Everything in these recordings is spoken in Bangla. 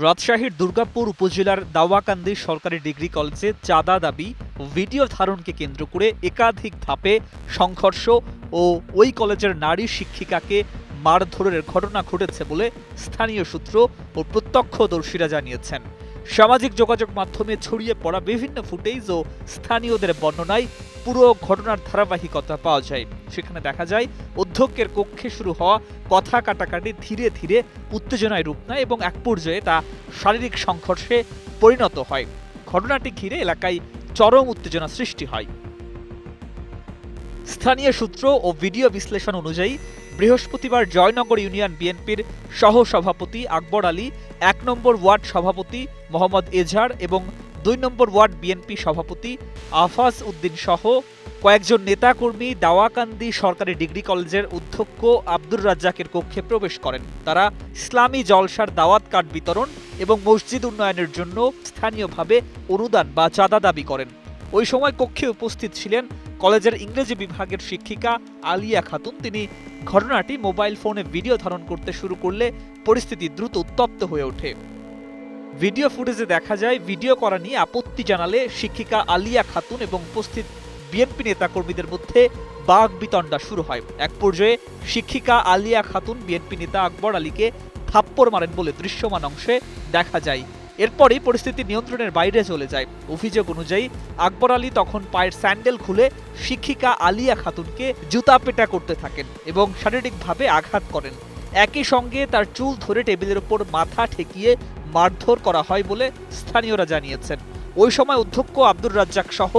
রাজশাহীর দুর্গাপুর উপজেলার দাওয়াকান্দি সরকারি ডিগ্রি কলেজে চাঁদা দাবি ও ভিডিও ধারণকে কেন্দ্র করে একাধিক ধাপে সংঘর্ষ ও ওই কলেজের নারী শিক্ষিকাকে মারধরের ঘটনা ঘটেছে বলে স্থানীয় সূত্র ও প্রত্যক্ষদর্শীরা জানিয়েছেন। সামাজিক যোগাযোগ মাধ্যমে ছড়িয়ে পড়া বিভিন্ন ফুটেজ ও স্থানীয়দের বর্ণনায় পুরো ঘটনার ধারাবাহিকতা পাওয়া যায়। সেখানে দেখা যায় অধ্যক্ষের কক্ষে শুরু হওয়া কথা কাটাকাটি ধীরে ধীরে উত্তেজনায় রূপ নেয় এবং এক পর্যায়ে তা শারীরিক সংঘর্ষে পরিণত হয়। ঘটনাটি ঘিরে এলাকায় চরম উত্তেজনা সৃষ্টি হয়। স্থানীয় সূত্র ও ভিডিও বিশ্লেষণ অনুযায়ী বৃহস্পতিবার জয়নগর ইউনিয়ন বিএনপির সহ সভাপতি আকবর আলী, ১ নম্বর ওয়ার্ড সভাপতি মোহাম্মদ এজার এবং ২ নম্বর ওয়ার্ড বিএনপি সভাপতি আফাজ উদ্দিন সহ কয়েকজন নেতাকর্মী দাওয়াকান্দি সরকারি ডিগ্রি কলেজের অধ্যক্ষ আব্দুর রাজ্জাকের কক্ষে প্রবেশ করেন। তারা ইসলামী জলসার দাওয়াত কার্ড বিতরণ এবং মসজিদ উন্নয়নের জন্য স্থানীয়ভাবে অনুদান বা চাঁদা দাবি করেন। ওই সময় কক্ষে উপস্থিত ছিলেন কলেজের ইংরেজি বিভাগের শিক্ষিকা আলিয়া খাতুন। তিনি ঘটনাটি মোবাইল ফোনে ভিডিও ধারণ করতে শুরু করলে পরিস্থিতি দ্রুত উত্তপ্ত হয়ে ওঠে। ভিডিও ফুটেজে দেখা যায় ভিডিও করা নিয়ে আপত্তি জানালে শিক্ষিকা আলিয়া খাতুন এবং উপস্থিত বিএনপি নেতাকর্মীদের মধ্যে বাকবিতণ্ডা শুরু হয়। এক পর্যায়ে শিক্ষিকা আলিয়া খাতুন বিএনপি নেতা আকবর আলীকে থাপ্পড় মারেন বলে দৃশ্যমান অংশে দেখা যায়। এরপরই পরিস্থিতি নিয়ন্ত্রণের বাইরে চলে যায়। অভিযোগ অনুযায়ী আকবর আলী তখন পায়ের স্যান্ডেল খুলে শিক্ষিকা আলিয়া খাতুনকে জুতা পেটা করতে থাকেন এবং শারীরিকভাবে আঘাত করেন। একই সঙ্গে তার চুল ধরে টেবিলের ওপর মাথা ঠেকিয়ে মারধর করা হয় বলে স্থানীয়রা জানিয়েছেন। ওই সময় অধ্যক্ষ আব্দুর রাজ্জাক সহ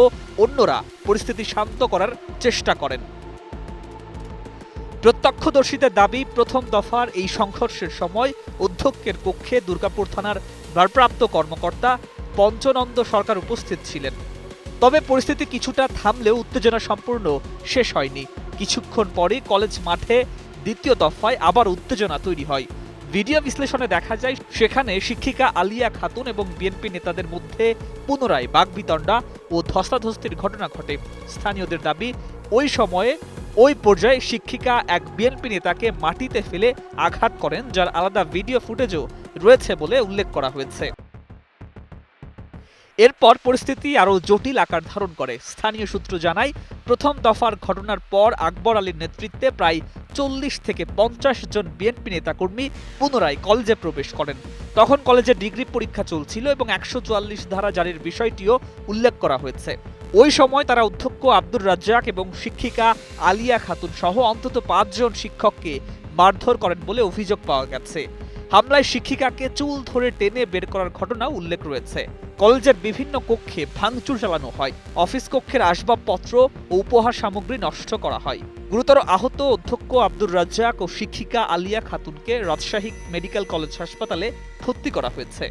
অন্যরা পরিস্থিতি শান্ত করার চেষ্টা করেন। প্রত্যক্ষদর্শীদের দাবি, প্রথম দফার এই সংঘর্ষের সময় অধ্যক্ষের কক্ষে দুর্গাপুর থানার ভারপ্রাপ্ত কর্মকর্তা পঞ্চনন্দ সরকার উপস্থিত ছিলেন। তবে পরিস্থিতি কিছুটা থামলেও উত্তেজনা সম্পূর্ণ শেষ হয়নি। কিছুক্ষণ পরই কলেজ মাঠে দ্বিতীয় দফায় আবার উত্তেজনা তৈরি হয়। ভিডিও বিশ্লেষণে দেখা যায় সেখানে শিক্ষিকা আলিয়া খাতুন এবং বিএনপি নেতাদের মধ্যে পুনরায় বাকবিতণ্ডা ও ধস্তাধস্তির ঘটনা ঘটে। স্থানীয়দের দাবি, ওই সময়ে ওই পর্যায়ে শিক্ষিকা এক বিএনপি নেতাকে মাটিতে ফেলে আঘাত করেন, যার আলাদা ভিডিও ফুটেজও রয়েছে বলে উল্লেখ করা হয়েছে। এরপর পরিস্থিতি আরও জটিল আকার ধারণ করে। স্থানীয় সূত্র জানায়, প্রথম দফার ঘটনার পর আকবর আলীর নেতৃত্বে প্রায় ৪০ থেকে ৫০ জন বিএনপি নেতাকর্মী পুনরায় কলেজে প্রবেশ করেন। তখন কলেজে ডিগ্রি পরীক্ষা চলছিল এবং ১৪৪ ধারা জারির বিষয়টিও উল্লেখ করা হয়েছে। ওই সময় তারা অধ্যক্ষ আব্দুর রাজ্জাক এবং শিক্ষিকা আলিয়া খাতুন সহ অন্তত ৫ জন শিক্ষককে মারধর করেন বলে অভিযোগ পাওয়া গেছে। হামলায় শিক্ষিকাকে চুল ধরে টেনে বের করার ঘটনা উল্লেখ রয়েছে। কলেজের বিভিন্ন কক্ষে ভাঙচুর চালানো হয়। অফিস কক্ষের আসবাবপত্র ও উপহার সামগ্রী নষ্ট করা হয়। গুরুতর আহত অধ্যক্ষ আব্দুর রাজ্জাক ও শিক্ষিকা আলিয়া খাতুনকে রাজশাহী মেডিকেল কলেজ হাসপাতালে ভর্তি করা হয়েছে।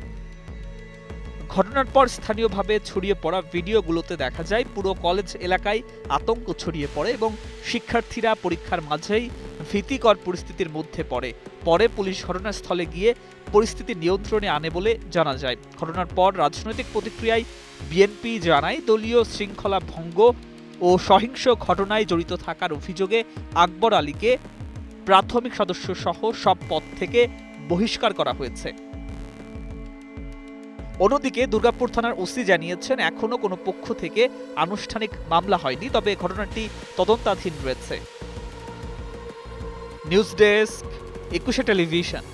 ঘটনার পর স্থানীয়ভাবে ছড়িয়ে পড়া ভিডিওগুলোতে দেখা যায় পুরো কলেজ এলাকায় আতঙ্ক ছড়িয়ে পড়ে এবং শিক্ষার্থীরা পরীক্ষার মাঝেই ভীতিকর পরিস্থিতির মধ্যে পড়ে। পরে পুলিশ ঘটনাস্থলে গিয়ে পরিস্থিতি নিয়ন্ত্রণে আনে বলে জানা যায়। ঘটনার পর রাজনৈতিক প্রতিক্রিয়ায় বিএনপি জানায়, দলীয় শৃঙ্খলা ভঙ্গ ও সহিংস ঘটনায় জড়িত থাকার অভিযোগে আকবর আলীকে প্রাথমিক সদস্য সহ সব পদ থেকে বহিষ্কার করা হয়েছে। অন্যদিকে দুর্গাপুর থানার ওসি জানিয়েছেন, এখনো কোনো পক্ষ থেকে আনুষ্ঠানিক মামলা হয়নি, তবে ঘটনাটি তদন্তাধীন রয়েছে। News desk, ২১ television.